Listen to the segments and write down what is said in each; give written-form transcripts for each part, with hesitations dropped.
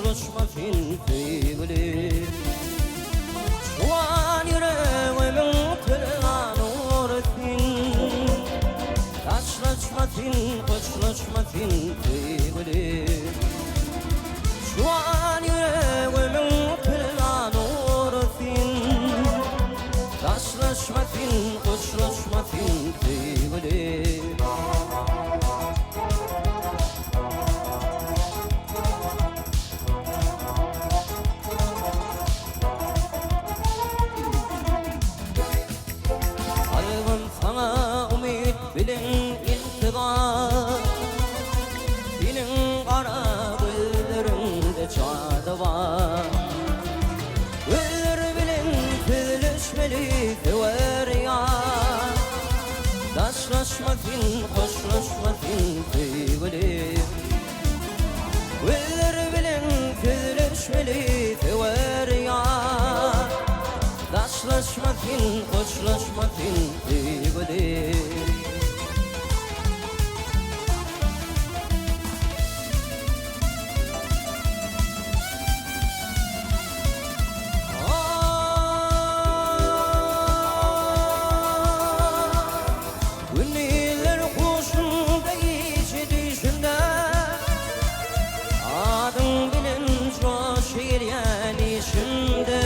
koşmasın sevgili. Şu an yüreğimin tırnağını orasın, taşlaşmasın, koşlaşmasın sevgili. Şu an yüreğimin tırnağını orasın, taşlaşmasın, koşlaşmasın sevgili. Sana ümit bilin intizar, senin kara gözlerinde çağda var. Gözler bilin tüzleşmeli sever ya, taşlaşmasın, koşlaşmasın sevgili. Gözler bilin tüzleşmeli sever ya, taşlaşmasın, koşlaşmasın sevgili. Günler kuşunda içi düşünde, adın bilin şu şehir yani şimdi.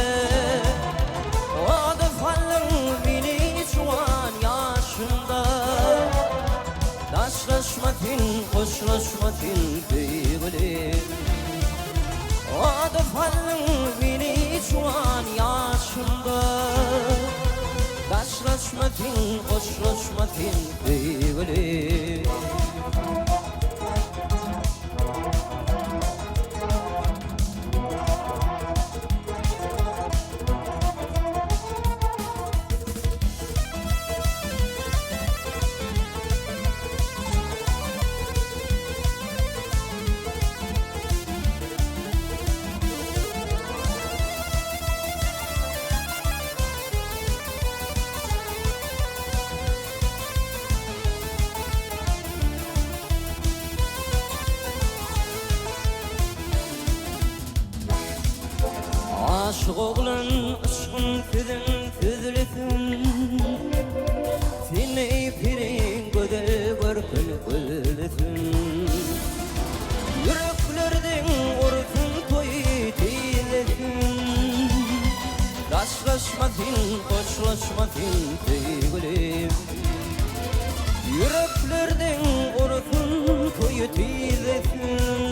Taşlaşmasın, koşlaşmasın sevgili. O defalın beni şu an yaşımda, taşlaşmasın, koşlaşmasın sevgili. Aşık oğlun ışkın tüzlesin, seni pirin göde görkün öllesin. Yüreklerden orkun toyu teylesin, taşlaşmasın, koşlaşmasın sevgili. Yüreklerden orkun toyu teylesin,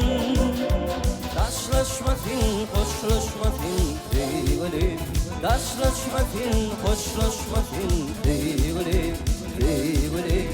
taşlaşmasın, koşlaşmasın sevgili. Taşlaşmasın, koşlaşmasın sevgili, sevgili.